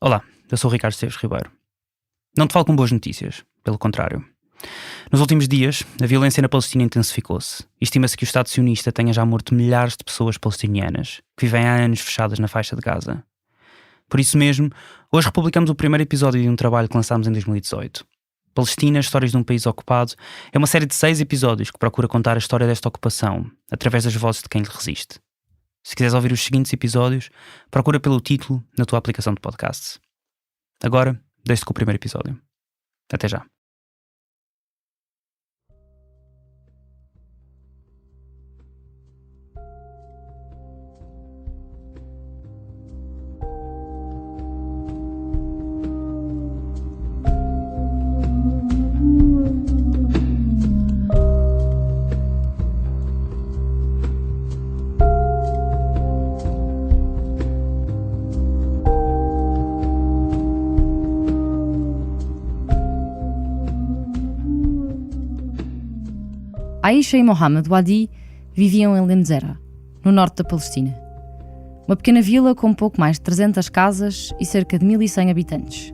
Olá, eu sou o Ricardo Esteves Ribeiro. Não te falo com boas notícias, pelo contrário. Nos últimos dias, a violência na Palestina intensificou-se e estima-se que o Estado sionista tenha já morto milhares de pessoas palestinianas que vivem há anos fechadas na faixa de Gaza. Por isso mesmo, hoje republicamos o primeiro episódio de um trabalho que lançámos em 2018. Palestina, Histórias de um País Ocupado, é uma série de 6 episódios que procura contar a história desta ocupação, através das vozes de quem lhe resiste. Se quiseres ouvir os seguintes episódios, procura pelo título na tua aplicação de podcasts. Agora, deixo-te com o primeiro episódio. Até já. Aisha e Mohamed Wadi viviam em Lemzera, no norte da Palestina. Uma pequena vila com pouco mais de 300 casas e cerca de 1.100 habitantes.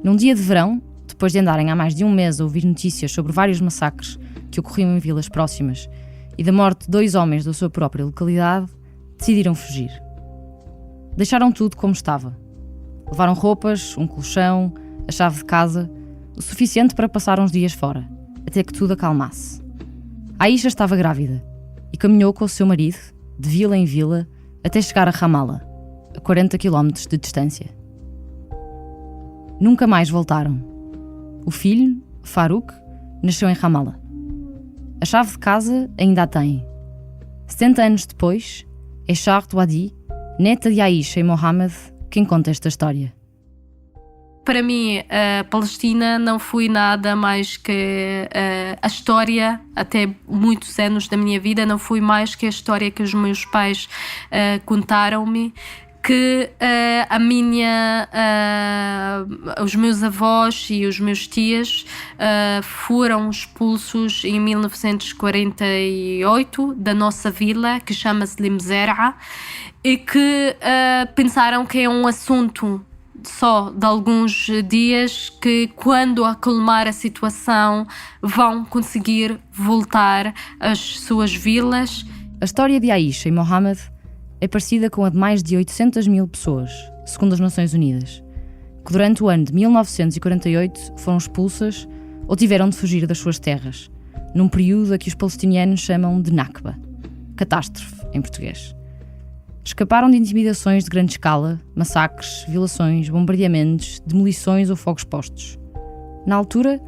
Num dia de verão, depois de andarem há mais de um mês a ouvir notícias sobre vários massacres que ocorriam em vilas próximas e da morte de 2 homens da sua própria localidade, decidiram fugir. Deixaram tudo como estava. Levaram roupas, um colchão, a chave de casa, o suficiente para passar uns dias fora, até que tudo acalmasse. Aisha estava grávida e caminhou com o seu marido, de vila em vila, até chegar a Ramallah, a 40 km de distância. Nunca mais voltaram. O filho, Farouk, nasceu em Ramallah. A chave de casa ainda a tem. 70 anos depois, é Shahd Wadi, neta de Aisha e Mohamed, quem conta esta história. Para mim, a Palestina não foi nada mais que a história, até muitos anos da minha vida, não foi mais que a história que os meus pais contaram-me, que os meus avós e os meus tios foram expulsos em 1948 da nossa vila, que chama-se Lemzera, e que pensaram que é um assunto só de alguns dias, que quando acalmar a situação vão conseguir voltar às suas vilas. A história de Aisha e Mohamed é parecida com a de mais de 800.000 pessoas, segundo as Nações Unidas, que durante o ano de 1948 foram expulsas ou tiveram de fugir das suas terras, num período a que os palestinianos chamam de Nakba, catástrofe em português. Escaparam de intimidações de grande escala, massacres, violações, bombardeamentos, demolições ou fogos postos. Na altura,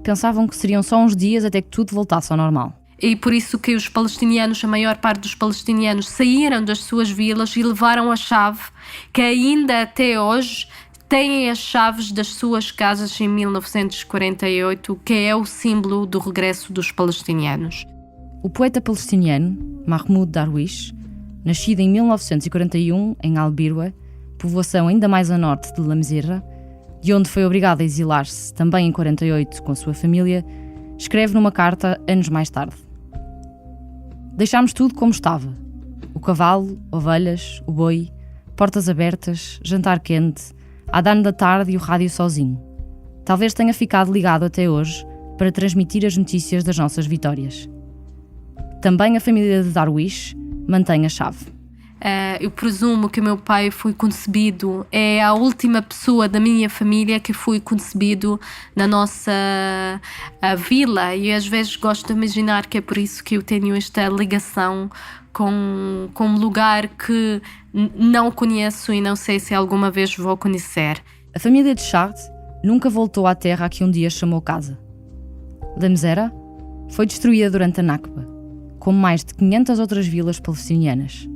pensavam que seriam só uns dias até que tudo voltasse ao normal. E por isso que os palestinianos, a maior parte dos palestinianos, saíram das suas vilas e levaram a chave, que ainda até hoje têm as chaves das suas casas em 1948, que é o símbolo do regresso dos palestinianos. O poeta palestiniano, Mahmoud Darwish, nascido em 1941 em Al-Birwa, povoação ainda mais a norte de Lemzera, de onde foi obrigado a exilar-se também em 48 com a sua família, escreve numa carta anos mais tarde: "Deixámos tudo como estava. O cavalo, ovelhas, o boi, portas abertas, jantar quente, a dano da tarde e o rádio sozinho. Talvez tenha ficado ligado até hoje para transmitir as notícias das nossas vitórias." Também a família de Darwish mantém a chave. Eu presumo que o meu pai foi concebido, é a última pessoa da minha família que foi concebido na nossa vila, e às vezes gosto de imaginar que é por isso que eu tenho esta ligação com um lugar que não conheço e não sei se alguma vez vou conhecer. A família de Shahd nunca voltou à terra a que um dia chamou casa. Lemzera foi destruída durante a Nakba, como mais de 500 outras vilas palestinianas.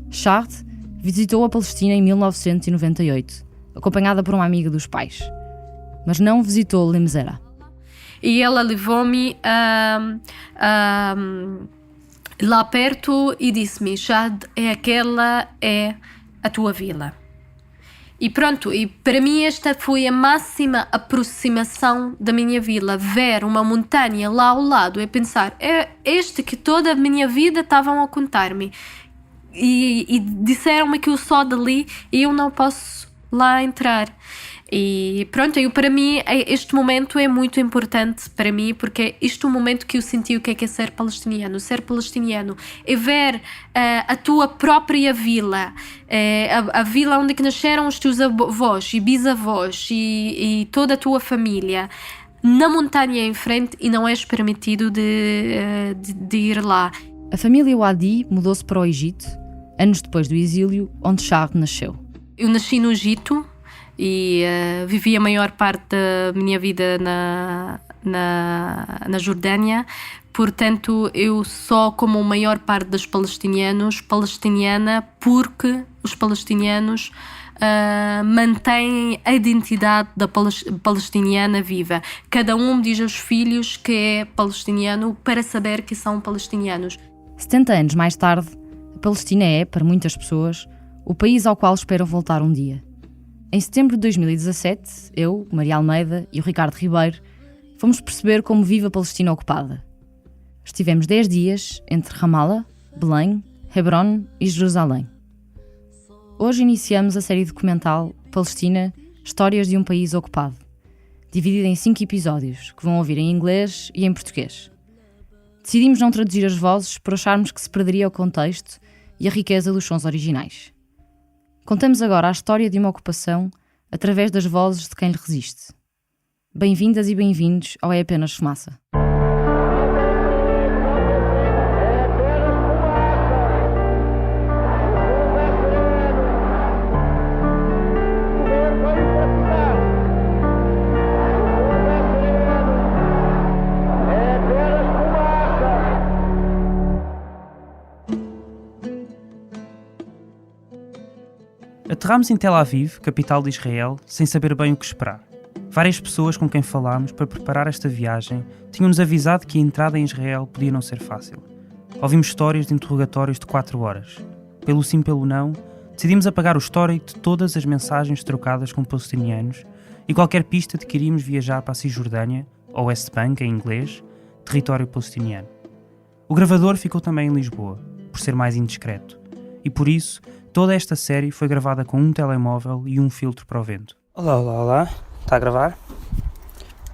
Shahd visitou a Palestina em 1998, acompanhada por uma amiga dos pais, mas não visitou Lemzera. E ela levou-me lá perto e disse-me: Shahd, aquela é a tua vila. E pronto, e para mim esta foi a máxima aproximação da minha vila, ver uma montanha lá ao lado e pensar, é este que toda a minha vida estavam a contar-me. E disseram-me que eu sou dali e eu não posso lá entrar. E pronto, para mim este momento é muito importante para mim, porque este é o momento que eu senti o que é ser palestiniano. Ser palestiniano é ver a tua própria vila, a vila onde que nasceram os teus avós e bisavós e toda a tua família na montanha em frente, e não és permitido de ir lá. A família Wadi mudou-se para o Egito, anos depois do exílio, onde Charles nasceu. Eu nasci no Egito e vivi a maior parte da minha vida na Jordânia. Portanto, eu sou como a maior parte dos palestinianos, palestiniana, porque os palestinianos mantêm a identidade da palestiniana viva. Cada um diz aos filhos que é palestiniano para saber que são palestinianos. 70 anos mais tarde, a Palestina é, para muitas pessoas, o país ao qual esperam voltar um dia. Em setembro de 2017, eu, Maria Almeida e o Ricardo Ribeiro fomos perceber como vive a Palestina ocupada. Estivemos 10 dias entre Ramallah, Belém, Hebron e Jerusalém. Hoje iniciamos a série documental Palestina, Histórias de um País Ocupado, dividida em 5 episódios, que vão ouvir em inglês e em português. Decidimos não traduzir as vozes por acharmos que se perderia o contexto e a riqueza dos sons originais. Contamos agora a história de uma ocupação através das vozes de quem lhe resiste. Bem-vindas e bem-vindos ao É Apenas Fumaça. Aterrámos em Tel Aviv, capital de Israel, sem saber bem o que esperar. Várias pessoas com quem falámos para preparar esta viagem tinham-nos avisado que a entrada em Israel podia não ser fácil. Ouvimos histórias de interrogatórios de 4 horas. Pelo sim, pelo não, decidimos apagar o histórico de todas as mensagens trocadas com palestinianos e qualquer pista de que iríamos viajar para a Cisjordânia, ou West Bank em inglês, território palestiniano. O gravador ficou também em Lisboa, por ser mais indiscreto, e por isso toda esta série foi gravada com um telemóvel e um filtro para o vento. Olá, olá, olá. Está a gravar?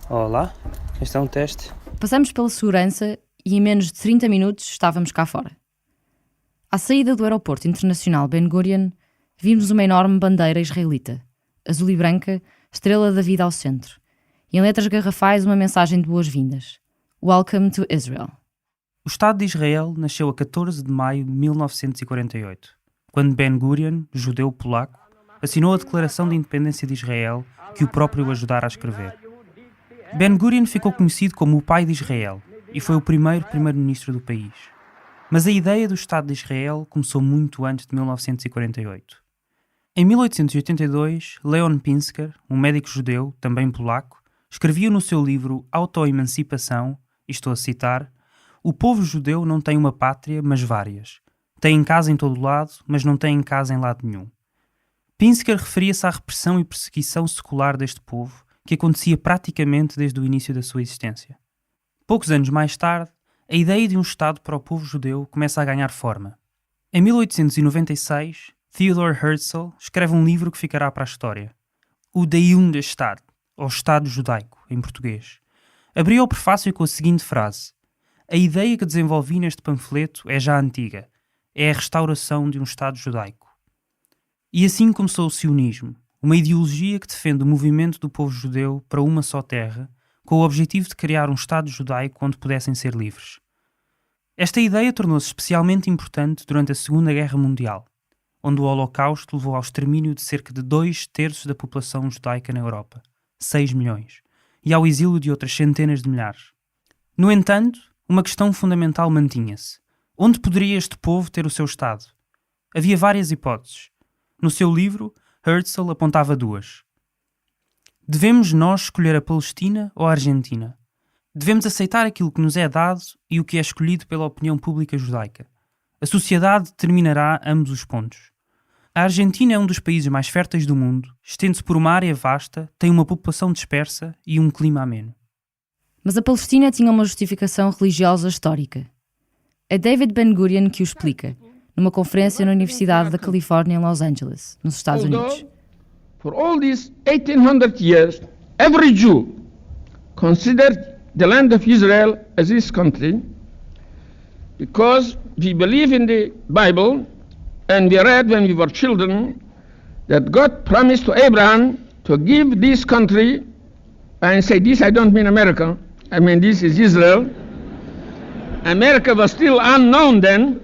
Olá. Este é um teste. Passamos pela segurança e em menos de 30 minutos estávamos cá fora. À saída do aeroporto internacional Ben Gurion, vimos uma enorme bandeira israelita, azul e branca, estrela da vida ao centro, e em letras garrafais uma mensagem de boas-vindas. Welcome to Israel. O Estado de Israel nasceu a 14 de maio de 1948. Quando Ben Gurion, judeu polaco, assinou a Declaração de Independência de Israel, que o próprio ajudara a escrever. Ben Gurion ficou conhecido como o pai de Israel e foi o primeiro primeiro-ministro do país. Mas a ideia do Estado de Israel começou muito antes de 1948. Em 1882, Leon Pinsker, um médico judeu, também polaco, escrevia no seu livro Autoemancipação, e estou a citar, "O povo judeu não tem uma pátria, mas várias. Tem casa em todo lado, mas não tem casa em lado nenhum." Pinsker referia-se à repressão e perseguição secular deste povo, que acontecia praticamente desde o início da sua existência. Poucos anos mais tarde, a ideia de um Estado para o povo judeu começa a ganhar forma. Em 1896, Theodor Herzl escreve um livro que ficará para a história. O Der Judestaat, ou Estado Judaico, em português. Abria o prefácio com a seguinte frase: "A ideia que desenvolvi neste panfleto é já antiga. É a restauração de um Estado judaico." E assim começou o sionismo, uma ideologia que defende o movimento do povo judeu para uma só terra, com o objetivo de criar um Estado judaico onde pudessem ser livres. Esta ideia tornou-se especialmente importante durante a Segunda Guerra Mundial, onde o Holocausto levou ao extermínio de cerca de 2/3 da população judaica na Europa, 6 milhões, e ao exílio de outras centenas de milhares. No entanto, uma questão fundamental mantinha-se. Onde poderia este povo ter o seu Estado? Havia várias hipóteses. No seu livro, Herzl apontava 2. Devemos nós escolher a Palestina ou a Argentina? Devemos aceitar aquilo que nos é dado e o que é escolhido pela opinião pública judaica. A sociedade determinará ambos os pontos. A Argentina é um dos países mais férteis do mundo, estende-se por uma área vasta, tem uma população dispersa e um clima ameno. Mas a Palestina tinha uma justificação religiosa histórica. É David Ben Gurion que o explica, numa conferência na Universidade da Califórnia em Los Angeles, nos Estados Unidos. For all these 1800 years, every Jew considered the land of Israel as his country because we believe in the Bible and we read when we were children that God promised to Abraham to give this country, and say this, I don't mean America, I mean this is Israel. America was still unknown then,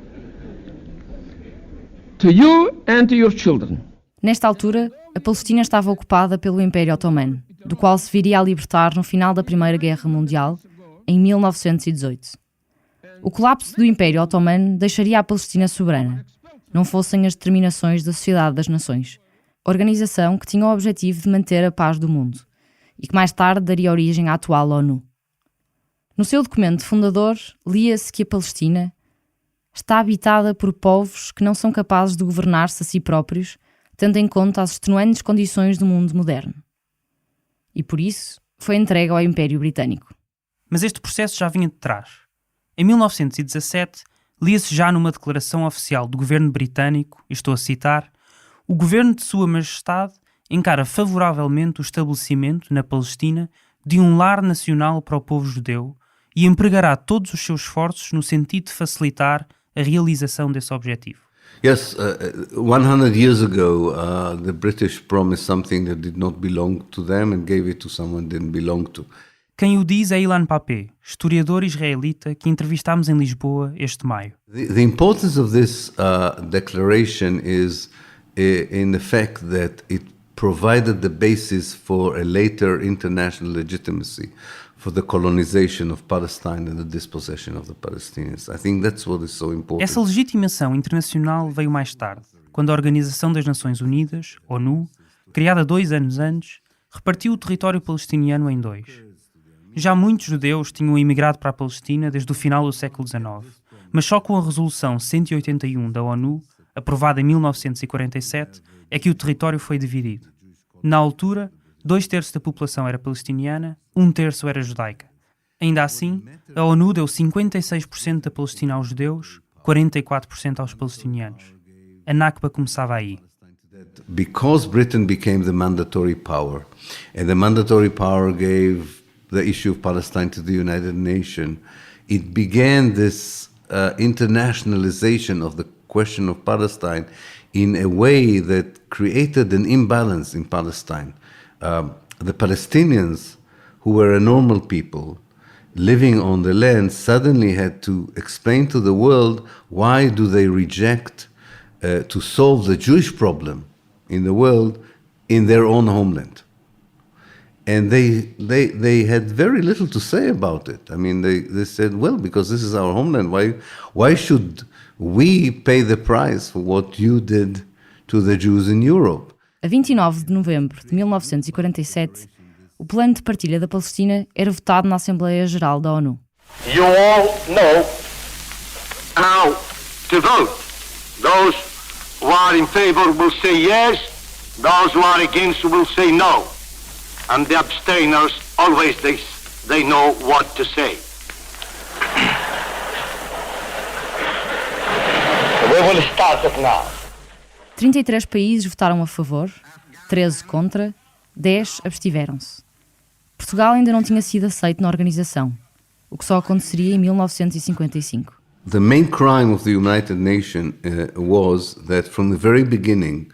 to you and to your children. Nesta altura, a Palestina estava ocupada pelo Império Otomano, do qual se viria a libertar no final da Primeira Guerra Mundial, em 1918. O colapso do Império Otomano deixaria a Palestina soberana, não fossem as determinações da Sociedade das Nações, organização que tinha o objetivo de manter a paz do mundo, e que mais tarde daria origem à atual ONU. No seu documento fundador, lia-se que a Palestina está habitada por povos que não são capazes de governar-se a si próprios, tendo em conta as extenuantes condições do mundo moderno. E por isso foi entregue ao Império Britânico. Mas este processo já vinha de trás. Em 1917, lia-se já numa declaração oficial do governo britânico, e estou a citar, o governo de Sua Majestade encara favoravelmente o estabelecimento, na Palestina, de um lar nacional para o povo judeu e empregará todos os seus esforços no sentido de facilitar a realização desse objetivo. Yes, 100 years ago, the British promised something that did not belong to them and gave it to someone that didn't belong to. Quem o diz é Ilan Pappé, historiador israelita que entrevistámos em Lisboa este maio. The importance of this declaration is in the fact that it provided the basis for a later international legitimacy for the colonization of Palestine and the dispossession of the Palestinians. I think that's what is so important. Essa legitimação internacional veio mais tarde, quando a Organização das Nações Unidas, ONU, criada 2 anos antes, repartiu o território palestiniano em 2. Já muitos judeus tinham emigrado para a Palestina desde o final do século XIX, mas só com a Resolução 181 da ONU, aprovada em 1947, é que o território foi dividido. Na altura, 2/3 da população era palestiniana, 1/3 era judaica. Ainda assim, a ONU deu 56% da Palestina aos judeus, 44% aos palestinianos. A Nakba começava aí. Because Britain became the mandatory power, and the mandatory power gave the issue of Palestine to the United Nations, it began this internationalization of the question of Palestine in a way that created an imbalance in Palestine. The Palestinians, who were a normal people living on the land, suddenly had to explain to the world why do they reject to solve the Jewish problem in the world in their own homeland. And they had very little to say about it. I mean, they said, well, because this is our homeland, why should we pay the price for what you did to the Jews in Europe? A 29 de novembro de 1947, o plano de partilha da Palestina era votado na Assembleia Geral da ONU. You all know how to vote. Those who are in favor will say yes, those who are against will say no. And the abstainers always they know what to say. We will start it now. 33 países votaram a favor, 13 contra, 10 abstiveram-se. Portugal ainda não tinha sido aceito na organização, o que só aconteceria em 1955. The main crime of the United Nations was that from the very beginning,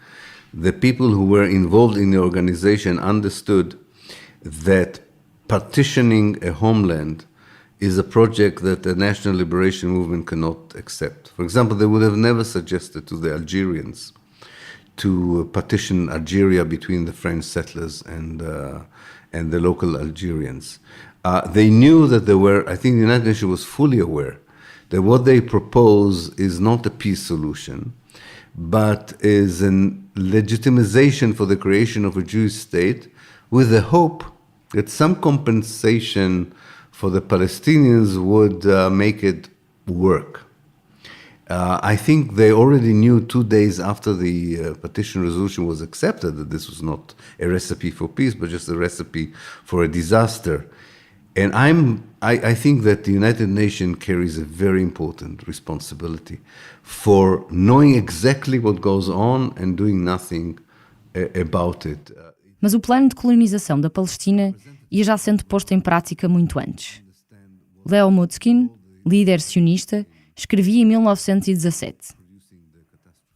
the people who were involved in the organization understood that partitioning a homeland is a project that the national liberation movement cannot accept. For example, they would have never suggested to the Algerians to partition Algeria between the French settlers and the local Algerians. They knew that there were, I think the United Nations was fully aware that what they propose is not a peace solution, but is a legitimization for the creation of a Jewish state with the hope that some compensation for the Palestinians would make it work. I think they already knew 2 days after the partition resolution was accepted that this was not a recipe for peace, but just a recipe for a disaster. And I think that the United Nations carries a very important responsibility for knowing exactly what goes on and doing nothing about it. Mas o plano de colonização da Palestina ia já sendo posto em prática muito antes. Leo Motzkin, líder sionista, escrevia em 1917: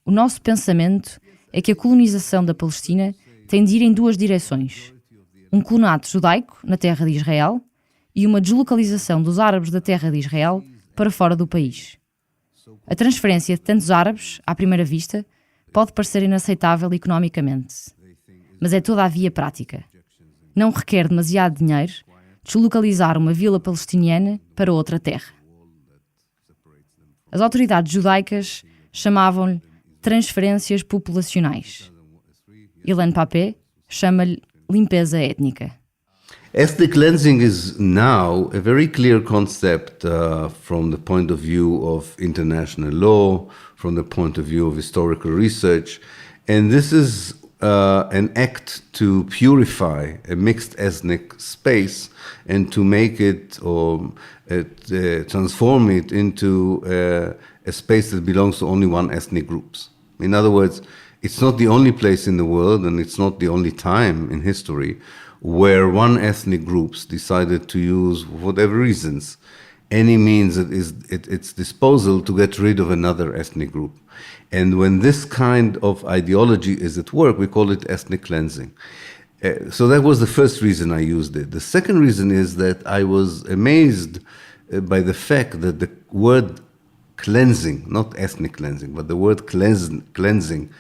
"O nosso pensamento é que a colonização da Palestina tem de ir em duas direções. Um colonato judaico na terra de Israel e uma deslocalização dos árabes da terra de Israel para fora do país. A transferência de tantos árabes, à primeira vista, pode parecer inaceitável economicamente, mas é todavia prática. Não requer demasiado dinheiro deslocalizar uma vila palestiniana para outra terra." As autoridades judaicas chamavam-lhe transferências populacionais. Ilan Pappé chama-lhe limpeza étnica. Ethnic cleansing is now a very clear concept from the point of view of international law, from the point of view of historical research, and this is an act to purify a mixed ethnic space and to make it or transform it into a space that belongs to only one ethnic group. In other words, it's not the only place in the world, and it's not the only time in history where one ethnic groups decided to use, for whatever reasons, any means that is at its disposal to get rid of another ethnic group. And when this kind of ideology is at work, we call it ethnic cleansing. So that was the first reason I used it. The second reason is that I was amazed by the fact that the word cleansing, not ethnic cleansing, but the word cleansing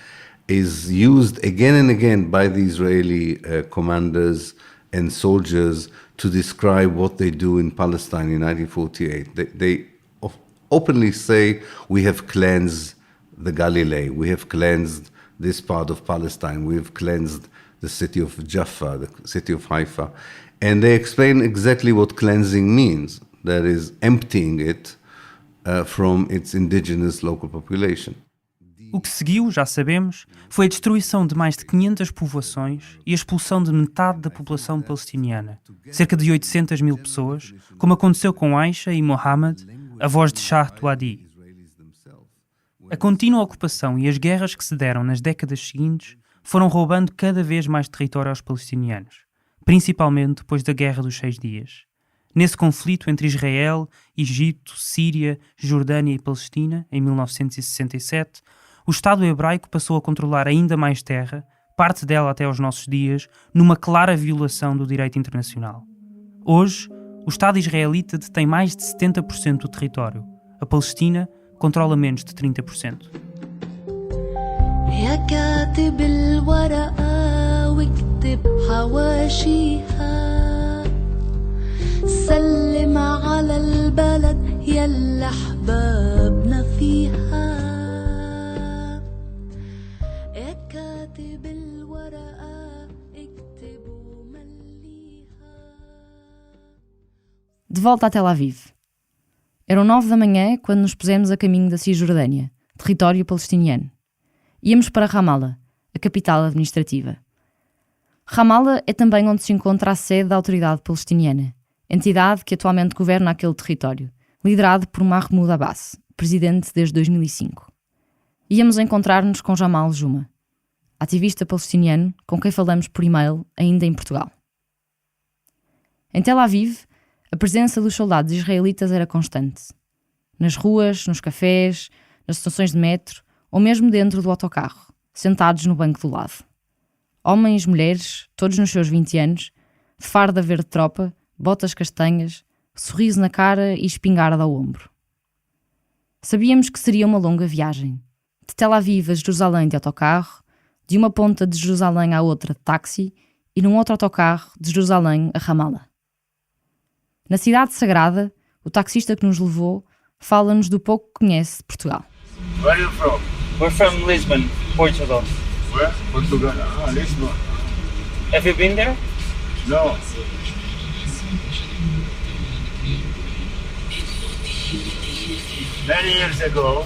is used again and again by the Israeli commanders and soldiers to describe what they do in Palestine in 1948. They openly say, we have cleansed the Galilee, we have cleansed this part of Palestine, we have cleansed the city of Jaffa, the city of Haifa. And they explain exactly what cleansing means, that is emptying it from its indigenous local population. O que seguiu, já sabemos, foi a destruição de mais de 500 povoações e a expulsão de metade da população palestiniana, cerca de 800 mil pessoas, como aconteceu com Aisha e Mohammed, avós de Shah Tuadi. A contínua ocupação e as guerras que se deram nas décadas seguintes foram roubando cada vez mais território aos palestinianos, principalmente depois da Guerra dos 6 Dias. Nesse conflito entre Israel, Egito, Síria, Jordânia e Palestina, em 1967, o Estado hebraico passou a controlar ainda mais terra, parte dela até aos nossos dias, numa clara violação do direito internacional. Hoje, o Estado israelita detém mais de 70% do território. A Palestina controla menos de 30%. يا كاتب الورقة واكتب حواشيها سلم على البلد يلا أحبابنا فيها يا كاتب الورقة اكتب ومليها. De volta a Tel Aviv. Eram 9 da manhã quando nos pusemos a caminho da Cisjordânia, território palestiniano. Íamos para Ramallah, a capital administrativa. Ramallah é também onde se encontra a sede da Autoridade Palestiniana, entidade que atualmente governa aquele território, liderado por Mahmoud Abbas, presidente desde 2005. Íamos encontrar-nos com Jamal Juma, ativista palestiniano com quem falamos por e-mail ainda em Portugal. Em Tel Aviv, a presença dos soldados israelitas era constante. Nas ruas, nos cafés, nas estações de metro ou mesmo dentro do autocarro, sentados no banco do lado. Homens, mulheres, todos nos seus 20 anos, de farda verde tropa, botas castanhas, sorriso na cara e espingarda ao ombro. Sabíamos que seria uma longa viagem. De Tel Aviv a Jerusalém de autocarro, de uma ponta de Jerusalém à outra de táxi e num outro autocarro de Jerusalém a Ramallah. Na cidade sagrada, o taxista que nos levou fala-nos do pouco que conhece de Portugal. Where are you from? We're from Lisbon, Portugal. Where? Portugal. Ah, Lisbon. Have you been there? No. Many years ago,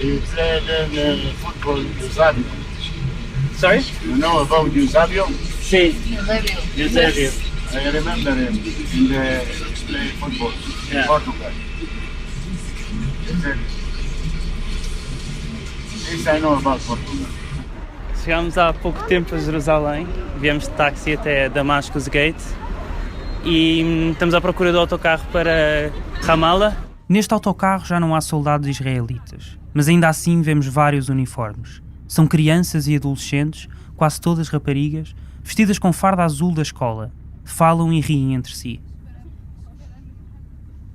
he played in football in Eusebio. Sorry? You know about Eusebio? Sí. Eusebio. I remember him in the play football in Yeah. Portugal. Eusebio. This I know about Portugal. Chegámos há pouco tempo a Jerusalém, viemos de táxi até Damascus Gate e estamos à procura do autocarro para Ramallah. Neste autocarro já não há soldados israelitas, mas ainda assim vemos vários uniformes. São crianças e adolescentes, quase todas raparigas, vestidas com farda azul da escola. Falam e riem entre si.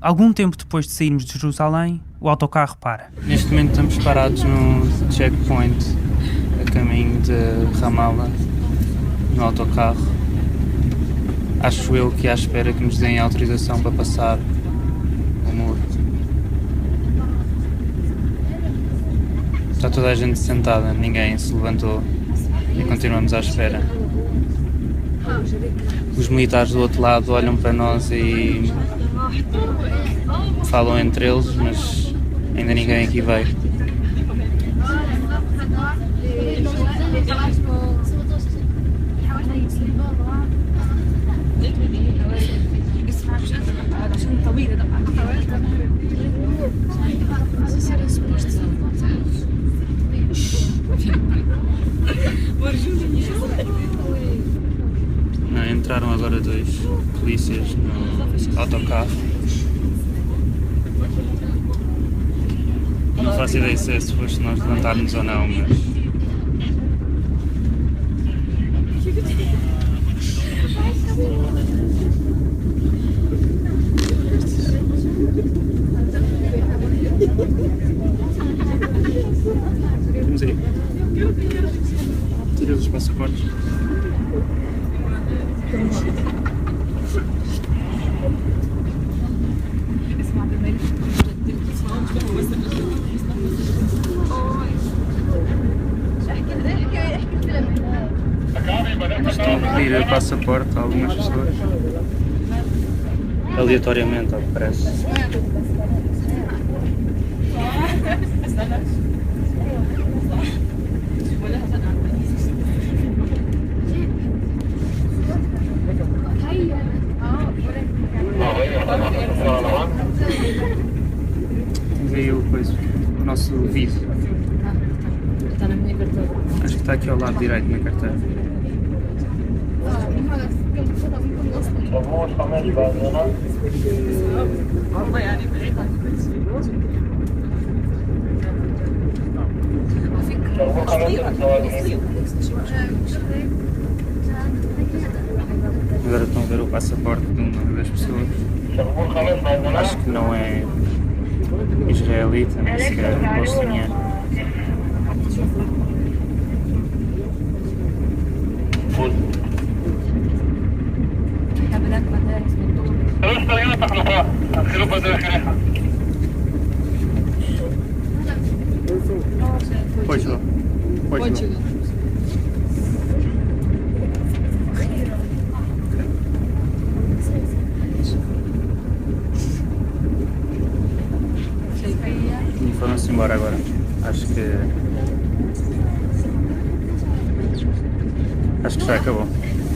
Algum tempo depois de sairmos de Jerusalém, o autocarro para. Neste momento estamos parados no checkpoint a caminho de Ramallah, no autocarro. Acho eu que à espera que nos deem autorização para passar o muro. Está toda a gente sentada, ninguém se levantou e continuamos à espera. Os militares do outro lado olham para nós e falam entre eles, mas ainda ninguém aqui veio. Entraram agora 2 polícias no autocarro. Não faço ideia se é suposto nós levantarmos ou não, mas... Vamos aí. Tira os passaportes. Estão a pedir passaporte a algumas pessoas. Aleatoriamente, ao que parece. Temos aí o nosso visto. Está na minha carteira. Acho que está aqui ao lado direito na carteira. Agora estão a ver o passaporte de uma das pessoas. Acho que não é israelita, nem sequer palestiniano. Portugal. E foram-se embora agora. Acho que já acabou.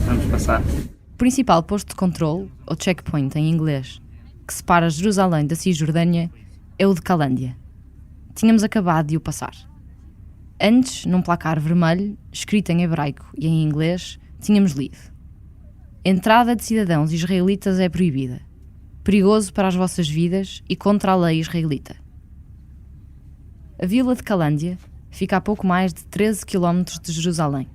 Vamos passar. O principal posto de controle, ou checkpoint em inglês, que separa Jerusalém da Cisjordânia, é o de Calândia. Tínhamos acabado de o passar. Antes, num placar vermelho, escrito em hebraico e em inglês, tínhamos lido: entrada de cidadãos israelitas é proibida. Perigoso para as vossas vidas e contra a lei israelita. A vila de Calândia fica a pouco mais de 13 km de Jerusalém.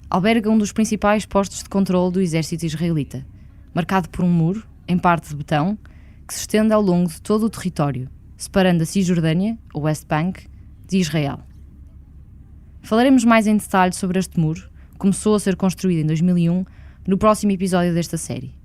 Alberga um dos principais postos de controle do exército israelita, marcado por um muro, em parte de betão, que se estende ao longo de todo o território, separando a Cisjordânia, ou West Bank, de Israel. Falaremos mais em detalhe sobre este muro, que começou a ser construído em 2001, no próximo episódio desta série.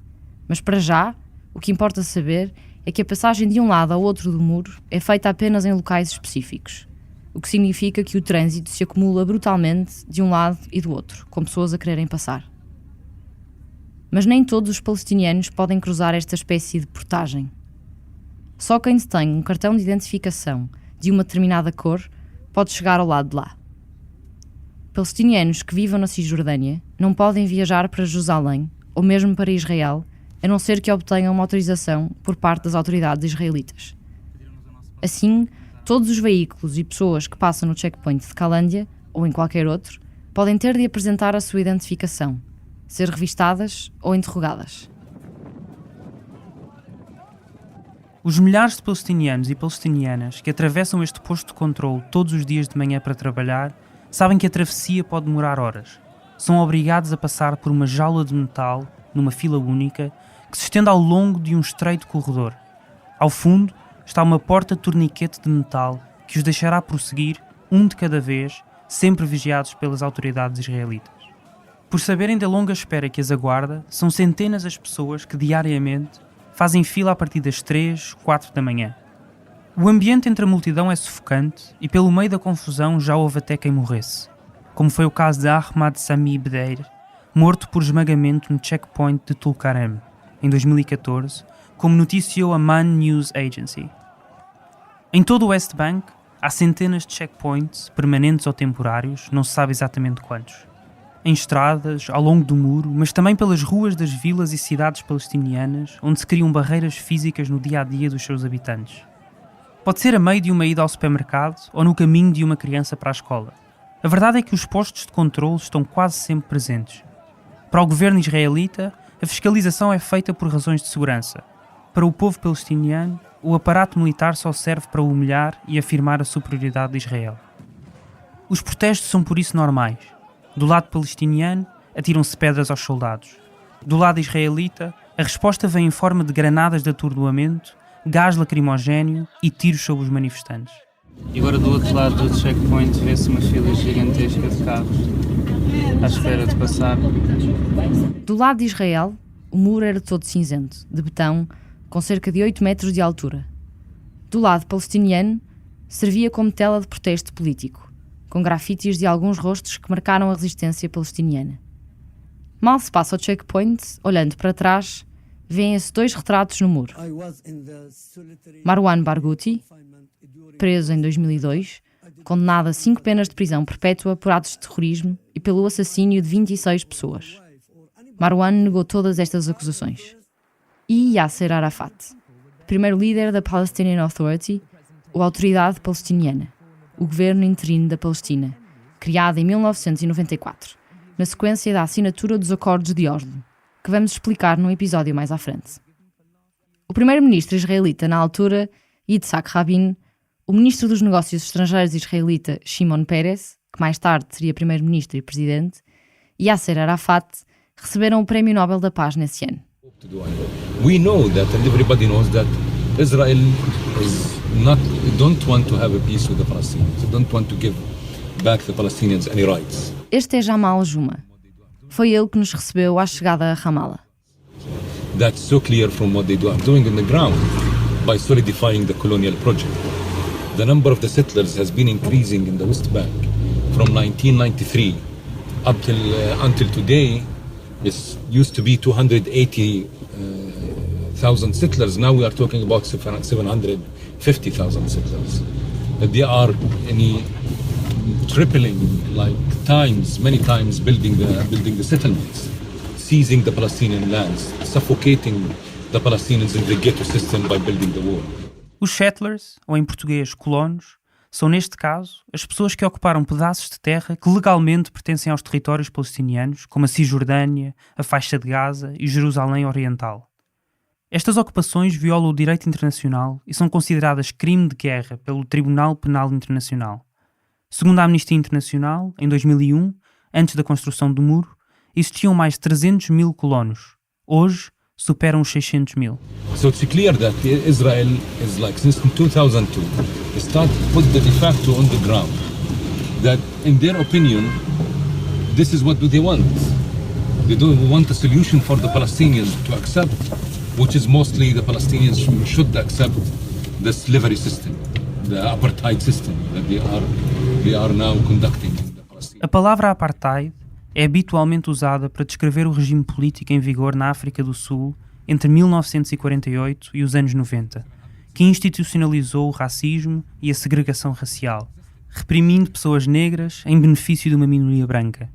Mas para já, o que importa saber é que a passagem de um lado ao outro do muro é feita apenas em locais específicos, o que significa que o trânsito se acumula brutalmente de um lado e do outro, com pessoas a quererem passar. Mas nem todos os palestinianos podem cruzar esta espécie de portagem. Só quem detém um cartão de identificação de uma determinada cor pode chegar ao lado de lá. Palestinianos que vivam na Cisjordânia não podem viajar para Jerusalém ou mesmo para Israel, a não ser que obtenham uma autorização por parte das autoridades israelitas. Assim, Todos os veículos e pessoas que passam no checkpoint de Calândia, ou em qualquer outro, podem ter de apresentar a sua identificação, ser revistadas ou interrogadas. Os milhares de palestinianos e palestinianas que atravessam este posto de controle todos os dias de manhã para trabalhar sabem que a travessia pode demorar horas. São obrigados a passar por uma jaula de metal, numa fila única, que se estende ao longo de um estreito corredor. Ao fundo está uma porta torniquete de metal que os deixará prosseguir, um de cada vez, sempre vigiados pelas autoridades israelitas. Por saberem da longa espera que as aguarda, são centenas as pessoas que diariamente fazem fila a partir das 3, 4 da manhã. O ambiente entre a multidão é sufocante e pelo meio da confusão já houve até quem morresse, como foi o caso de Ahmad Sami Bedeir, morto por esmagamento no checkpoint de Tulkarem, em 2014, como noticiou a Man News Agency. Em todo o West Bank, há centenas de checkpoints, permanentes ou temporários, não se sabe exatamente quantos. Em estradas, ao longo do muro, mas também pelas ruas das vilas e cidades palestinianas, onde se criam barreiras físicas no dia-a-dia dos seus habitantes. Pode ser a meio de uma ida ao supermercado ou no caminho de uma criança para a escola. A verdade é que os postos de controle estão quase sempre presentes. Para o governo israelita, a fiscalização é feita por razões de segurança. Para o povo palestiniano, o aparato militar só serve para humilhar e afirmar a superioridade de Israel. Os protestos são por isso normais. Do lado palestiniano, atiram-se pedras aos soldados. Do lado israelita, a resposta vem em forma de granadas de atordoamento, gás lacrimogéneo e tiros sobre os manifestantes. E agora do outro lado do checkpoint vê-se uma fila gigantesca de carros à espera de passar. Do lado de Israel, o muro era todo cinzento, de betão, com cerca de 8 metros de altura. Do lado palestiniano, servia como tela de protesto político, com grafites de alguns rostos que marcaram a resistência palestiniana. Mal se passa ao checkpoint, olhando para trás, vêem-se 2 retratos no muro. Marwan Barghouti, preso em 2002, condenado a 5 penas de prisão perpétua por atos de terrorismo e pelo assassínio de 26 pessoas. Marwan negou todas estas acusações. E Yasser Arafat, primeiro líder da Palestinian Authority, ou Autoridade Palestiniana, o governo interino da Palestina, criado em 1994, na sequência da assinatura dos Acordos de Oslo, que vamos explicar num episódio mais à frente. O primeiro-ministro israelita na altura, Yitzhak Rabin, o ministro dos Negócios Estrangeiros israelita Shimon Peres, que mais tarde seria primeiro-ministro e presidente, e Yasser Arafat receberam o Prémio Nobel da Paz nesse ano. We know that, and everybody knows that Israel don't want to have a peace with the Palestinians. They don't want to give back the Palestinians any rights. Este é Jamal Juma. Foi ele que nos recebeu à chegada a Ramallah. That's so clear from what they are doing on the ground by solidifying the colonial project. The number of the settlers has been increasing in the West Bank from 1993 up until today. It used to be 280,000 settlers. Now we are talking about 750,000 settlers. They are tripling, like many times, building the settlements, seizing the Palestinian lands, suffocating the Palestinians in the ghetto system by building the wall. Os settlers, ou em português colonos, são neste caso as pessoas que ocuparam pedaços de terra que legalmente pertencem aos territórios palestinianos, como a Cisjordânia, a Faixa de Gaza e Jerusalém Oriental. Estas ocupações violam o direito internacional e são consideradas crime de guerra pelo Tribunal Penal Internacional. Segundo a Amnistia Internacional, em 2001, antes da construção do muro, existiam mais de 300 mil colonos. Hoje, superam os 600 mil. So it's clear that Israel is like, since 2002, started to put the de facto on the ground. That, in their opinion, this is what do they want. They don't want a solution for the Palestinians to accept, which is mostly the Palestinians should accept the slavery system, the apartheid system that they are now conducting in the Palestine. A palavra apartheid é habitualmente usada para descrever o regime político em vigor na África do Sul entre 1948 e os anos 90, que institucionalizou o racismo e a segregação racial, reprimindo pessoas negras em benefício de uma minoria branca.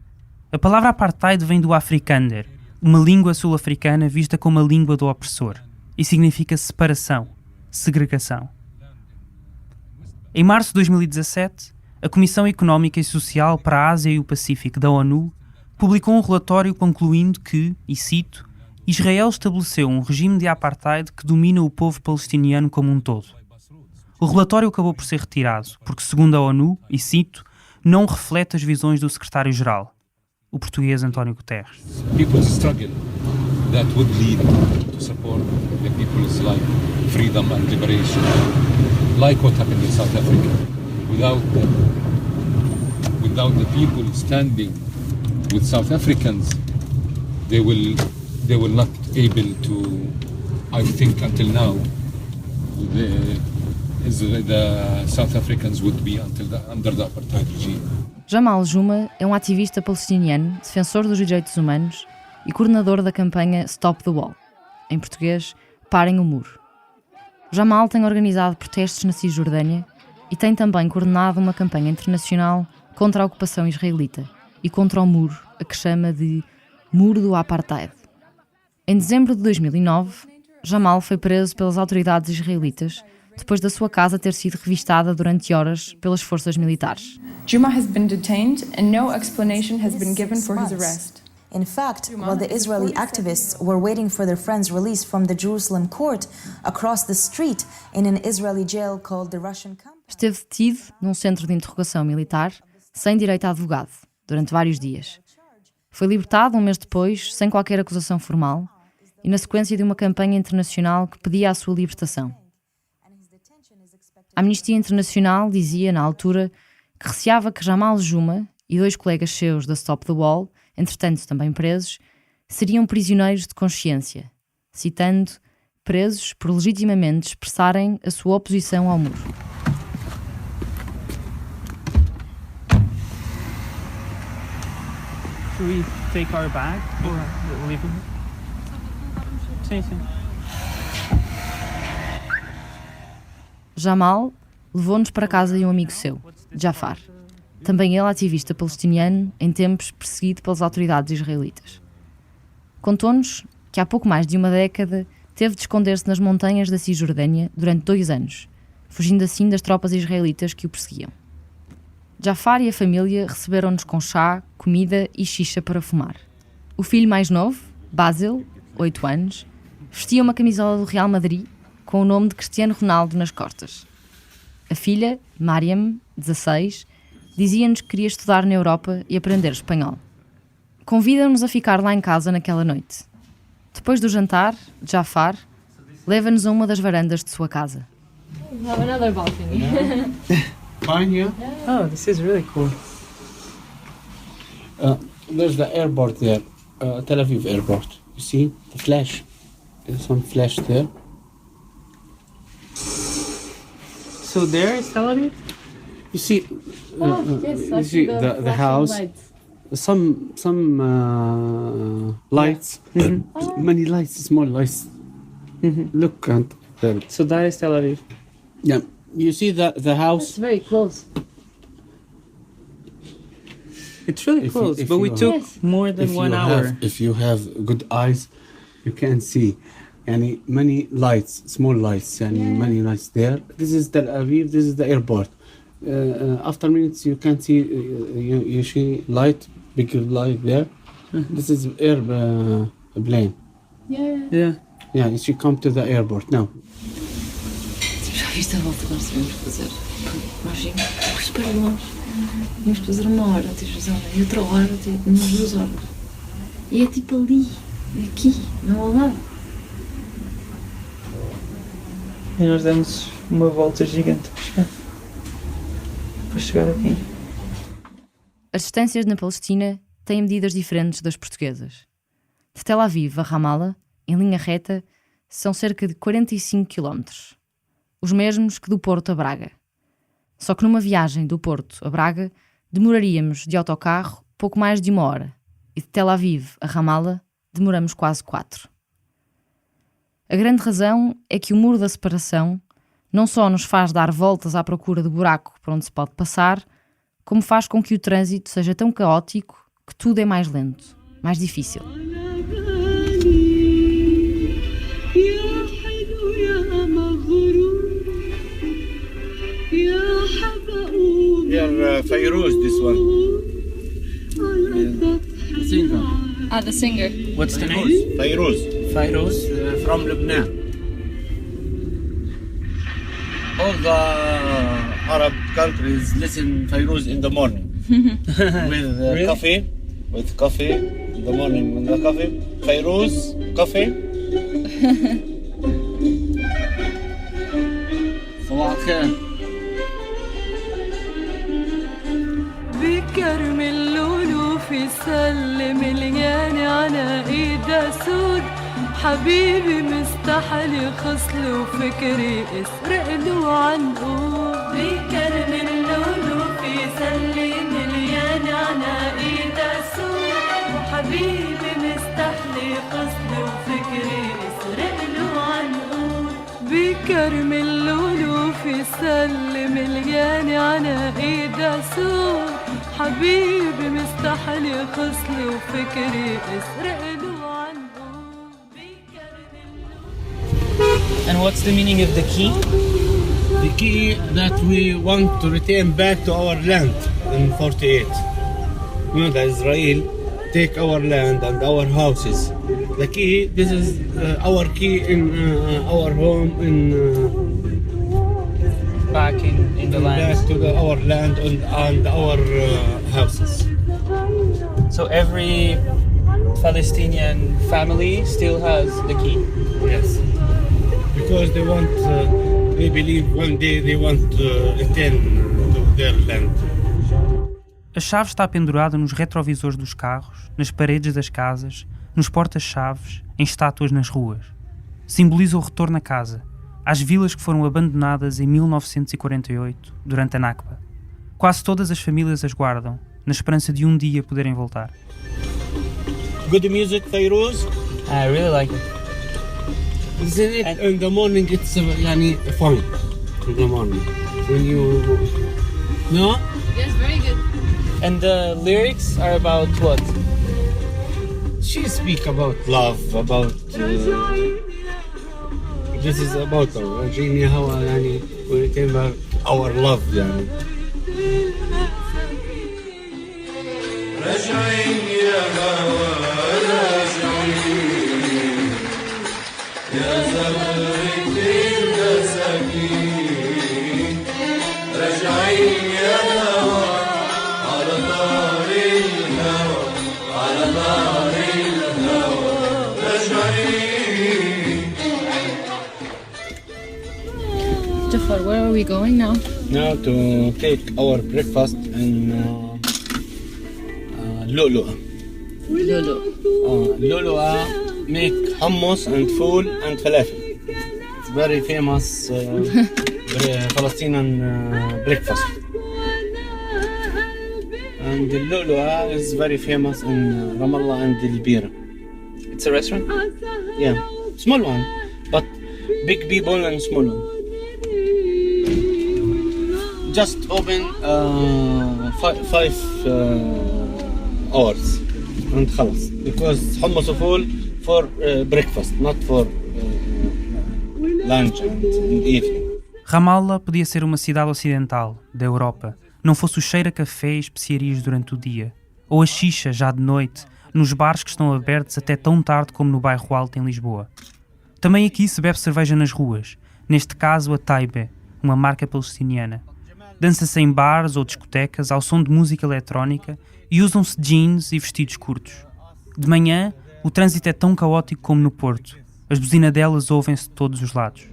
A palavra apartheid vem do Afrikaner, uma língua sul-africana vista como a língua do opressor, e significa separação, segregação. Em março de 2017, a Comissão Económica e Social para a Ásia e o Pacífico da ONU publicou um relatório concluindo que, e cito, Israel estabeleceu um regime de apartheid que domina o povo palestiniano como um todo. O relatório acabou por ser retirado porque, segundo a ONU, e cito, não reflete as visões do secretário-geral, o português António Guterres. People struggle that would lead to support the people's like freedom and liberation, like what happened in South Africa. Without the people standing with South Africans, they will not able to, I think until now, the South Africans would be under the apartheid regime. Jamal Juma é um ativista palestiniano, defensor dos direitos humanos e coordenador da campanha Stop the Wall, em português, Parem o Muro. Jamal tem organizado protestos na Cisjordânia e tem também coordenado uma campanha internacional contra a ocupação israelita e contra o muro, a que chama de Muro do Apartheid. Em dezembro de 2009, Jamal foi preso pelas autoridades israelitas depois da sua casa ter sido revistada durante horas pelas forças militares. Juma has been detained and no explanation has been given for his arrest. In fact, while the Israeli activists were waiting for their friend's release from the Jerusalem court, across the street in an Israeli jail called the Russian Camp. Esteve detido num centro de interrogação militar, sem direito a advogado, durante vários dias. Foi libertado um mês depois, sem qualquer acusação formal, e na sequência de uma campanha internacional que pedia a sua libertação. A Amnistia Internacional dizia, na altura, que receava que Jamal Juma e 2 colegas seus da Stop the Wall, entretanto também presos, seriam prisioneiros de consciência, citando, presos por legitimamente expressarem a sua oposição ao muro. Should we take our bag or leave it? Sim, sim. Jamal levou-nos para a casa de um amigo seu, Jafar. Também ele ativista palestiniano, em tempos perseguido pelas autoridades israelitas. Contou-nos que há pouco mais de uma década teve de esconder-se nas montanhas da Cisjordânia durante 2 anos, fugindo assim das tropas israelitas que o perseguiam. Jafar e a família receberam-nos com chá, comida e xixa para fumar. O filho mais novo, Basil, 8 anos, vestia uma camisola do Real Madrid com o nome de Cristiano Ronaldo nas costas. A filha, Mariam, 16, dizia-nos que queria estudar na Europa e aprender espanhol. Convida-nos a ficar lá em casa naquela noite. Depois do jantar, Jafar leva-nos a uma das varandas de sua casa. We have another balcony. Fine, yeah? Oh, this is really cool. There's the airport there, Tel Aviv airport. You see the flash? There's some flash there. So there is Tel Aviv? You see, you see the house. Some lights. Many lights, small lights. Look and there. So that is Tel Aviv. Yeah, you see the house. It's very close. It's really close, but we took more than 1 hour. If you have good eyes, you can see. And many lights, small lights, and many lights there. This is Tel Aviv. This is the airport. After minutes, you can see you see light, bigger light there. This is plane. Yeah. You should come to the airport now. Já viste a volta que nós tivemos que fazer? Nós vimos super longe. Tínhamos que fazer 1 hora, e outra hora, umas 2 horas. E é tipo ali, aqui, não ao lado. E nós demos uma volta gigante para chegar aqui. As distâncias na Palestina têm medidas diferentes das portuguesas. De Tel Aviv a Ramallah, em linha reta, são cerca de 45 km. Os mesmos que do Porto a Braga. Só que numa viagem do Porto a Braga, demoraríamos de autocarro pouco mais de 1 hora. E de Tel Aviv a Ramallah, demoramos quase 4. A grande razão é que o muro da separação não só nos faz dar voltas à procura do buraco por onde se pode passar, como faz com que o trânsito seja tão caótico que tudo é mais lento, mais difícil. يا Fairuz, this one. Singer. The singer. What's the name? Fairuz. Fairuz. From Lebanon. All the Arab countries listen Fairuz in the morning with Really? coffee. With coffee in the morning with the coffee. Fairuz, coffee. صباح الخير. بكرم اللولو في سلم مليان على ايده سود حبيبي مستحلي خصل وفكري اسرق له عنقود بكرم اللولو في سلم مليان على ايده سود حبيبي مستحلي خصل وفكري اسرق له عنقود بكرم اللولو في سلم مليان على ايده سود حبيبي مستحلي خصل وفكري اسرق له عنقود. And what's the meaning of the key? The key that we want to return back to our land in 48. You know that Israel take our land and our houses. The key, this is our key in our home in Back in the land. back to our land and our houses. So every Palestinian family still has the key. Yes, because they want, they believe one day they want to return to their land. A chave está pendurada nos retrovisores dos carros, nas paredes das casas, nos portas-chaves, em estátuas nas ruas. Simboliza o retorno a casa, às vilas que foram abandonadas em 1948, durante a Nakba. Quase todas as famílias as guardam, na esperança de um dia poderem voltar. Good music, Fairuz. I really like it. Isn't it? In the morning it's yani funny. In the morning when you no. Yes, very good. And the lyrics are about what? She speak about love, about this is about Virginia how yani we remember our love yani. Jafar, where are we going now? Now to take our breakfast in Lu'lu'a. Lu'lu'a make hummus and fool and falafel. It's very famous Palestinian breakfast. And the Lu'lu'a is very famous in Ramallah and Al Bira. It's a restaurant? Yeah, small one, but big people and small one. Just open 5 hours and خلاص because hummus full for breakfast, not for lunch and evening. Ramallah podia ser uma cidade ocidental, da Europa, não fosse o cheiro a café e especiarias durante o dia, ou a xixa já de noite, nos bares que estão abertos até tão tarde como no bairro Alto em Lisboa. Também aqui se bebe cerveja nas ruas, neste caso a Taibe, uma marca palestiniana. Dança-se em bares ou discotecas ao som de música eletrónica e usam-se jeans e vestidos curtos. De manhã, o trânsito é tão caótico como no Porto. As buzinadelas ouvem-se de todos os lados.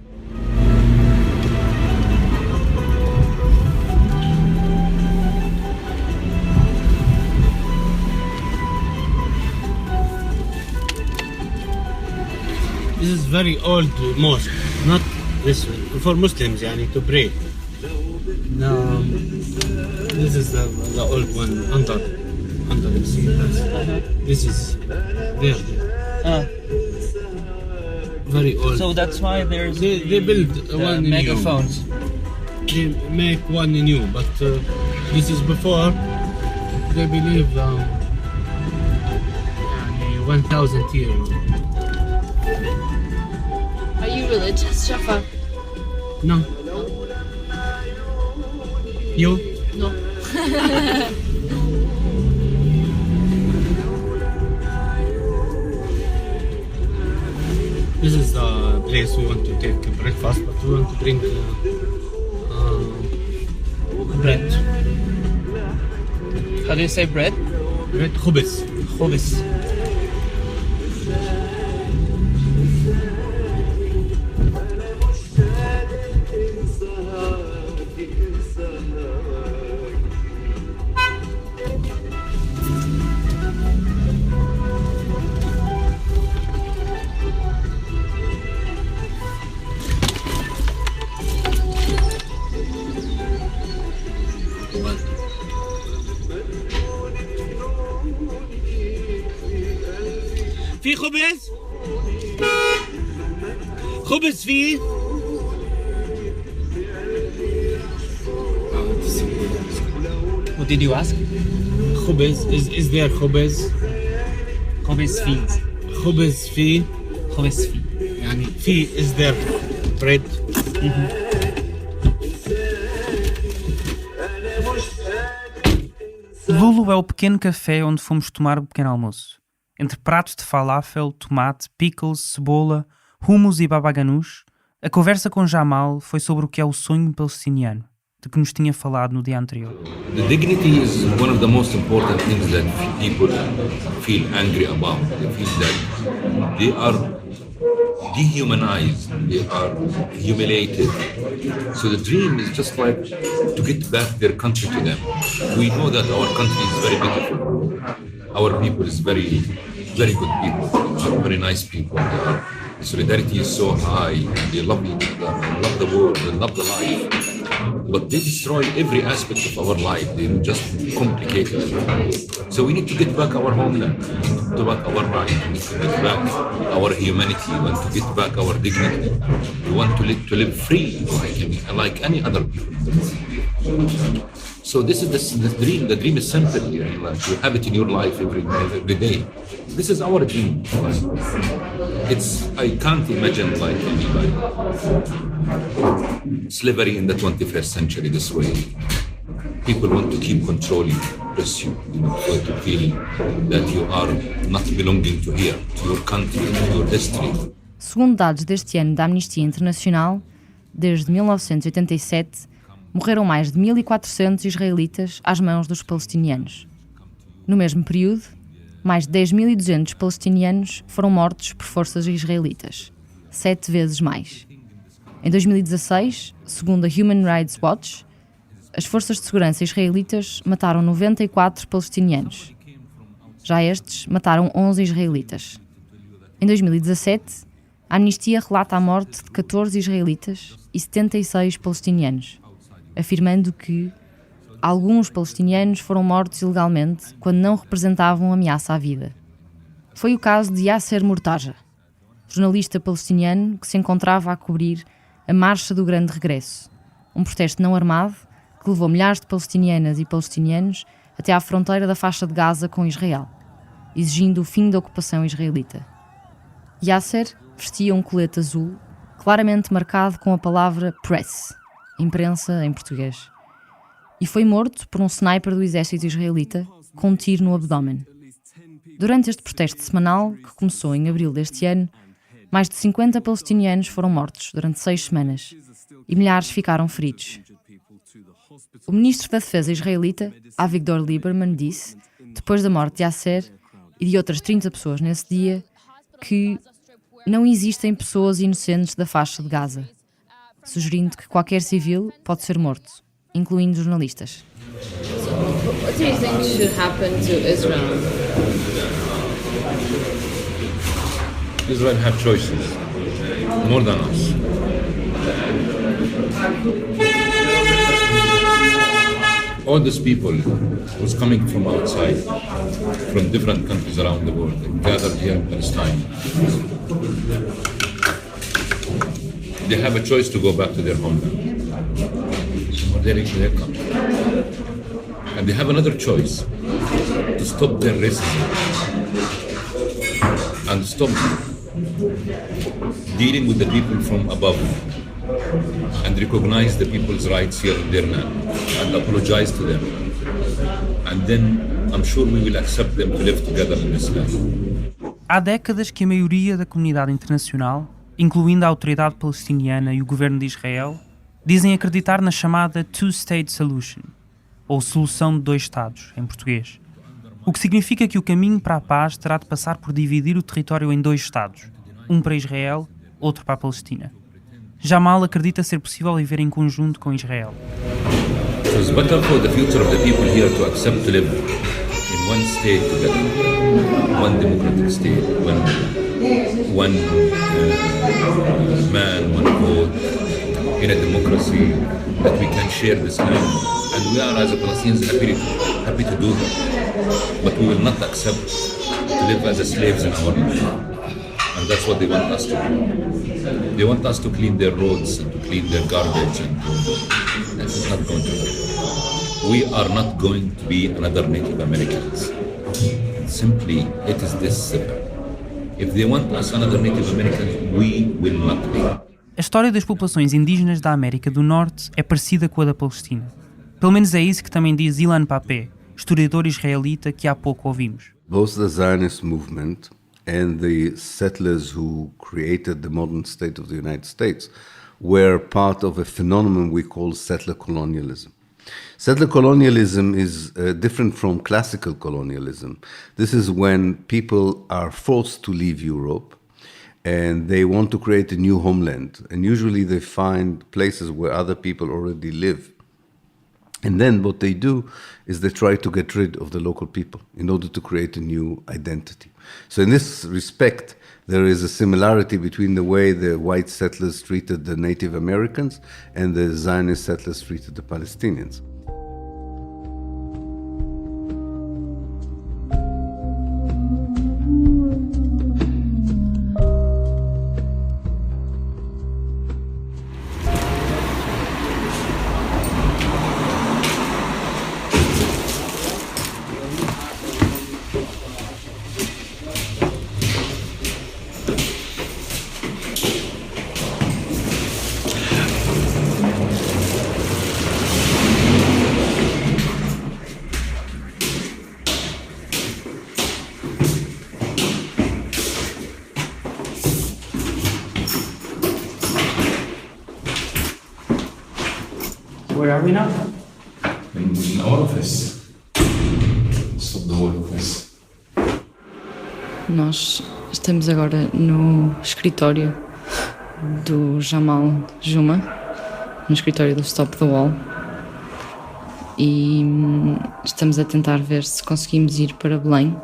This is very old mosque, not this one. For Muslims, yani, to pray. No, this is the old one under. You see, this is there. Very old. So that's why there's they build one megaphones. New. They make one new, but this is before. They believe 1,000 years. Are you religious, Jafar? No. You? No. This is the place we want to take breakfast, but we want to drink bread. How do you say bread? Bread, khubz. Khubz. في خبز؟ خبز فيه؟ What did you ask? خبز is there خبز؟ خبز فيه. خبز فيه؟ خبز فيه. يعني في is there bread? Lulu é o pequeno café onde fomos tomar o pequeno almoço. Entre pratos de falafel, tomate, pickles, cebola, hummus e baba ganoush, a conversa com Jamal foi sobre o que é o sonho palestiniano, de que nos tinha falado no dia anterior. The dignity is one of the most important things that people feel angry about. They feel that they are dehumanized, they are humiliated. So the dream is just like to get back their country to them. We know that our country is very beautiful. Our people is very, very good people. They are very nice people. Solidarity is so high. They love each other. They love the world. They love the life. But they destroy every aspect of our life. They just complicate it. So we need to get back our homeland. We need to get back our right. We need to get back our humanity. We want to get back our dignity. We want to live free like any other people. So this is the dream. The dream is simple here. Like you have it in your life every day. This is our dream. I can't imagine like slavery in the 21st century this way. People want to keep controlling, press you, to feel that you are not belonging to here, to your country, to your history. Segundo dados deste ano da Amnistia Internacional, desde 1987, morreram mais de 1.400 israelitas às mãos dos palestinianos. No mesmo período, mais de 10.200 palestinianos foram mortos por forças israelitas, 7 vezes mais. Em 2016, segundo a Human Rights Watch, as forças de segurança israelitas mataram 94 palestinianos. Já estes mataram 11 israelitas. Em 2017, a Amnistia relata a morte de 14 israelitas e 76 palestinianos, afirmando que alguns palestinianos foram mortos ilegalmente quando não representavam ameaça à vida. Foi o caso de Yasser Mortaja, jornalista palestiniano que se encontrava a cobrir a Marcha do Grande Regresso, um protesto não armado que levou milhares de palestinianas e palestinianos até à fronteira da faixa de Gaza com Israel, exigindo o fim da ocupação israelita. Yasser vestia um colete azul, claramente marcado com a palavra press, imprensa em português, e foi morto por um sniper do exército israelita com um tiro no abdômen. Durante este protesto semanal, que começou em abril deste ano, mais de 50 palestinianos foram mortos durante 6 semanas e milhares ficaram feridos. O ministro da Defesa israelita, Avigdor Lieberman, disse, depois da morte de Yasser e de outras 30 pessoas nesse dia, que não existem pessoas inocentes da faixa de Gaza, sugerindo que qualquer civil pode ser morto, incluindo jornalistas. What do you think should happen to Israel? Israel have choices, more than us. All these people who's coming from outside, from different countries around the world, and gathered here in Palestine, they have a choice to go back to their homeland, or their country. And they have another choice to stop their racism and stop dealing with the people from above and recognize the people's rights here in their land and apologize to them and then I'm sure we will accept them to live together in Islam. Há décadas que a maioria da comunidade internacional, incluindo a autoridade palestiniana e o governo de Israel, dizem acreditar na chamada Two-State Solution, ou solução de dois Estados, em português. O que significa que o caminho para a paz terá de passar por dividir o território em dois Estados, um para Israel, outro para a Palestina. Jamal acredita ser possível viver em conjunto com Israel. So it's better for the future of the people here to accept to live in one state together, one democratic state, one man, one vote, in a democracy, that we can share this land. And we are, as a Palestinians, happy to do that. But we will not accept to live as slaves in our land. And that's what they want us to do. They want us to clean their roads and to clean their garbage, and this is not going to happen. We are not going to be another Native Americans. Simply, it is this simple. If they want us another Native Americans, we will not be. A história das populações indígenas da América do Norte é parecida com a da Palestina. Pelo menos é isso que também diz Ilan Pappé, historiador israelita que há pouco ouvimos. Both the Zionist movement and the settlers who created the modern state of the United States were part of a phenomenon we call settler colonialism. Settler colonialism is different from classical colonialism. This is when people are forced to leave Europe and they want to create a new homeland. And usually they find places where other people already live. And then what they do is they try to get rid of the local people in order to create a new identity. So in this respect, there is a similarity between the way the white settlers treated the Native Americans and the Zionist settlers treated the Palestinians. Where are we now? In our office. Stop the whole office. Nós estamos agora no escritório do Jamal Juma, no escritório do Stop the Wall, e estamos a tentar ver se conseguimos ir para Belém,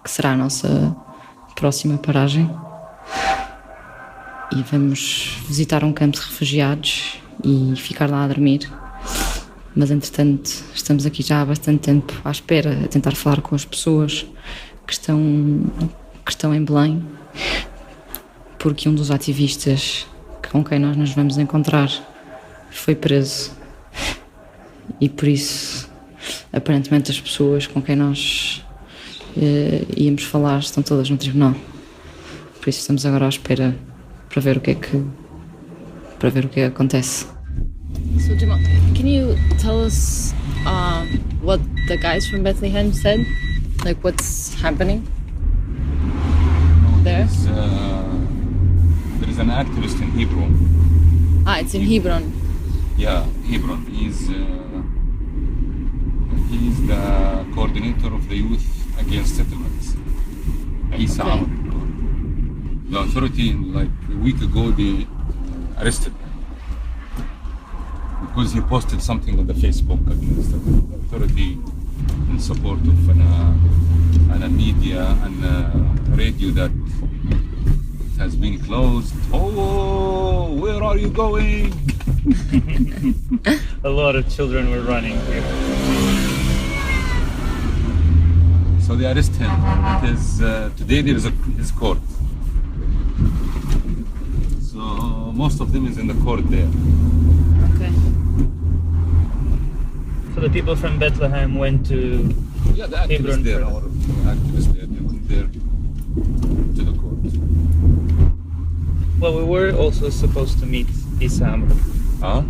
que será a nossa próxima paragem, e vamos visitar um campo de refugiados e ficar lá a dormir. Mas entretanto estamos aqui já há bastante tempo à espera, a tentar falar com as pessoas que estão em Belém, porque um dos ativistas com quem nós nos vamos encontrar foi preso, e por isso aparentemente as pessoas com quem nós íamos falar estão todas no tribunal. Por isso estamos agora à espera para ver o que acontece. So Jamal, can you tell us what the guys from Bethlehem said? Like what's happening there? There is an activist in Hebron. It's in Hebron. Yeah, Hebron. He's the coordinator of the youth against settlements. Isa Amr. The authority, like a week ago, they arrested him because he posted something on the Facebook against the authority in support of an media and a radio that has been closed. Oh, where are you going? A lot of children were running here. So they arrest him. It is today there is his court. So most of them is in the court there. Okay. So the people from Bethlehem went to the activists there. Our activists there. They went there to the court. Well, we were also supposed to meet Isa Amr. Huh?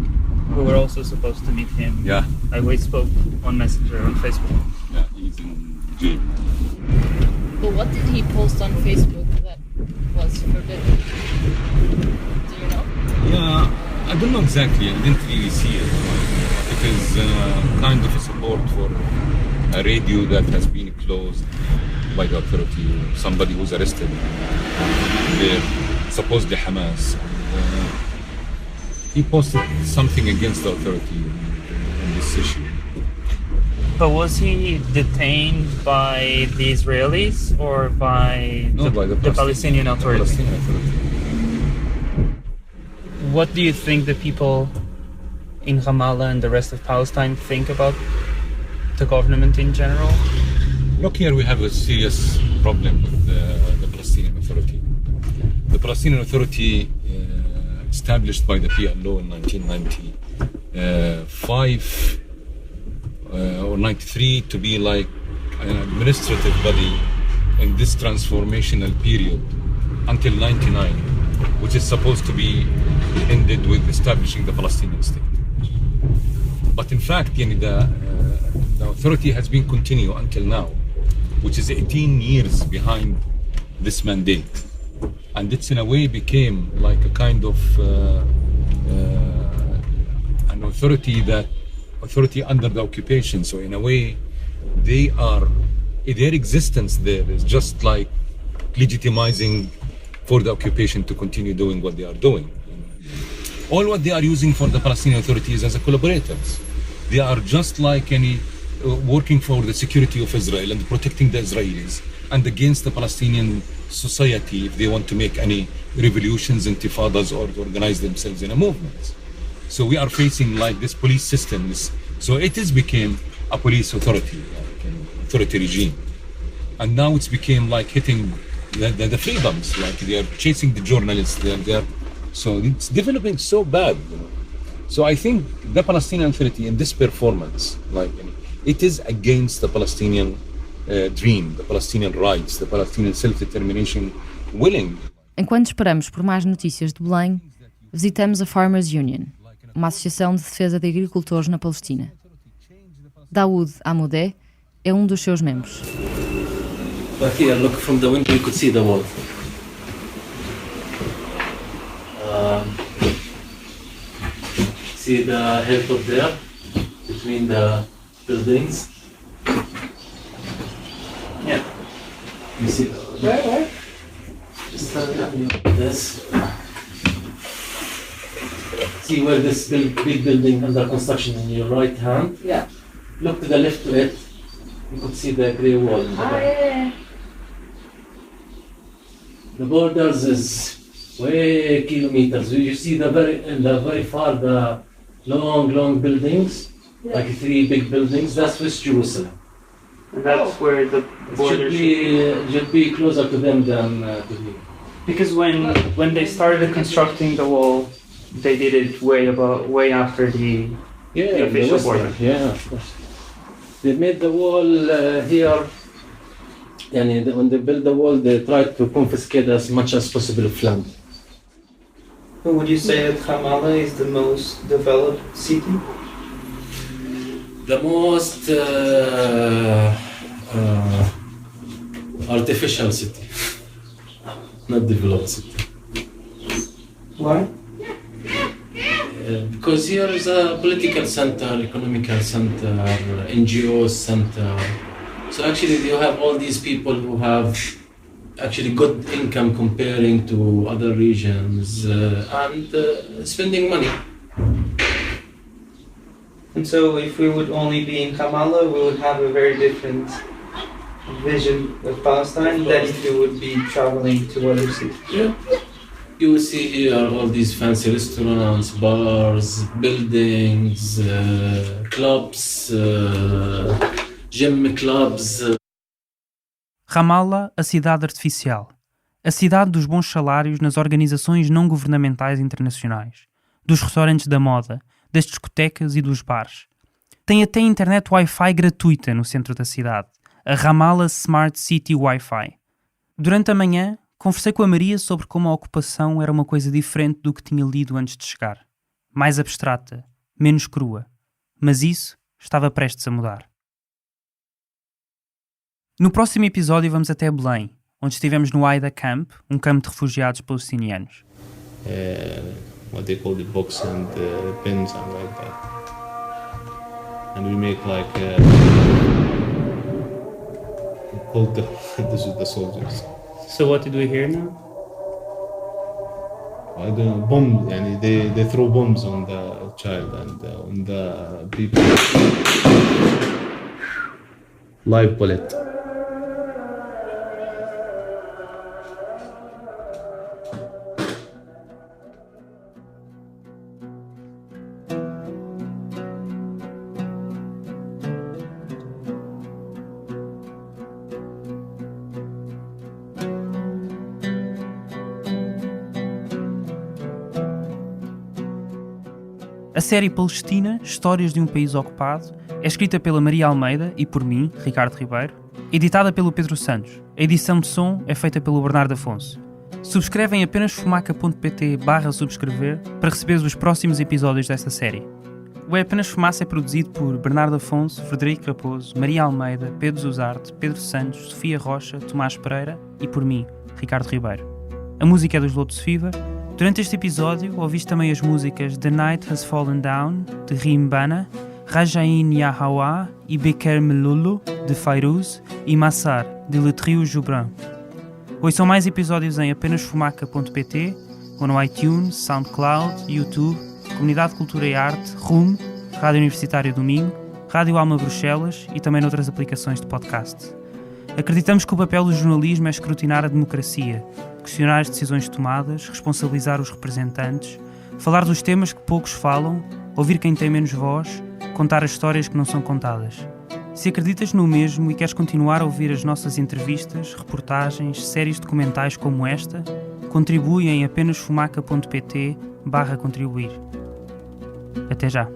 We were also supposed to meet him. Yeah. We spoke on Messenger on Facebook. Yeah, he's in jail. But what did he post on Facebook that was forbidden? Do you know? Yeah, I don't know exactly. I didn't really see it. It is kind of a support for a radio that has been closed by the authority. Somebody who's arrested there, supposedly Hamas. He posted something against the authority on this issue. But was he detained by the Israelis or by the Palestinian Authority? Palestinian Authority. What do you think the people in Ramallah and the rest of Palestine think about the government in general? Look, here we have a serious problem with the Palestinian Authority. The Palestinian Authority, established by the PLO in 1995 or 93, to be like an administrative body in this transformational period until 99, which is supposed to be ended with establishing the Palestinian state. But in fact, the authority has been continued until now, which is 18 years behind this mandate. And it's in a way became like a kind of an authority under the occupation. So in a way, their existence there is just like legitimizing for the occupation to continue doing what they are doing. All what they are using for the Palestinian Authority is as a collaborators. They are just like any working for the security of Israel and protecting the Israelis and against the Palestinian society if they want to make any revolutions, intifadas, or to organize themselves in a movement. So we are facing like this police system. So it has become a police authority, like an authority regime. And now it's became like hitting the freedoms, like they are chasing the journalists, so it's developing so bad. So I think the Palestinian Authority in this performance, it is against the Palestinian dream, the Palestinian rights, the Palestinian self-determination willing. Enquanto esperamos por mais notícias de Belém, visitamos a Farmers Union, uma associação de defesa de agricultores na Palestina. Daoud Amoudeh é um dos seus membros. But here, look from the window, you could see the wall. See the hilltop there, between the buildings? Yeah. You see where? Just this. See where this big building under construction in your right hand? Yeah. Look to the left of it. You could see the grey wall in the back. Yeah. The borders is way kilometers. You see the very far the long buildings, like 3 big buildings. That's West Jerusalem. And that's where the border should be closer to them than to here. Because when they started constructing the wall, they did it way after the official border. Yeah, of course. They made the wall here. And when they built the wall, they tried to confiscate as much as possible of land. Would you say that Ramallah is the most developed city? The most artificial city, not developed city. Why? Because here is a political center, economical center, NGO center. So actually you have all these people who have actually good income comparing to other regions and spending money. And so if we would only be in Ramallah, we would have a very different vision of Palestine than if we would be traveling to other cities. Yeah. You will see here all these fancy restaurants, bars, buildings, clubs, gym clubs. Ramallah, a cidade artificial. A cidade dos bons salários nas organizações não governamentais internacionais, dos restaurantes da moda, das discotecas e dos bares. Tem até internet Wi-Fi gratuita no centro da cidade, a Ramallah Smart City Wi-Fi. Durante a manhã, conversei com a Maria sobre como a ocupação era uma coisa diferente do que tinha lido antes de chegar. Mais abstrata, menos crua. Mas isso estava prestes a mudar. No próximo episódio vamos até Belém, onde estivemos no Aida Camp, um campo de refugiados palestinianos. What they call the books and pens and like that. And we make like hold the soldiers. So what did we hear now? I don't know, bombs, and they throw bombs on the child and on the people. Live bullet. A série Palestina, Histórias de um País Ocupado, é escrita pela Maria Almeida e por mim, Ricardo Ribeiro, editada pelo Pedro Santos. A edição de som é feita pelo Bernardo Afonso. Subscreve em apenasfumaca.pt/subscrever para receberes os próximos episódios desta série. O É Apenas Fumaça é produzido por Bernardo Afonso, Frederico Raposo, Maria Almeida, Pedro Zuzarte, Pedro Santos, Sofia Rocha, Tomás Pereira e por mim, Ricardo Ribeiro. A música é dos Lotus Fever. Durante este episódio, ouviste também as músicas The Night Has Fallen Down, de Rimbana, Rajain Yahawa e Beker Melulu, de Fairuz, e Massar, de Le Trio Joubran. Ouçam mais episódios em apenasfumaca.pt ou no iTunes, SoundCloud, YouTube, Comunidade de Cultura e Arte, RUM, Rádio Universitário do Minho, Rádio Alma Bruxelas e também noutras aplicações de podcast. Acreditamos que o papel do jornalismo é escrutinar a democracia, questionar as decisões tomadas, responsabilizar os representantes, falar dos temas que poucos falam, ouvir quem tem menos voz, contar as histórias que não são contadas. Se acreditas no mesmo e queres continuar a ouvir as nossas entrevistas, reportagens, séries documentais como esta, contribui em apenasfumaca.pt/contribuir. Até já!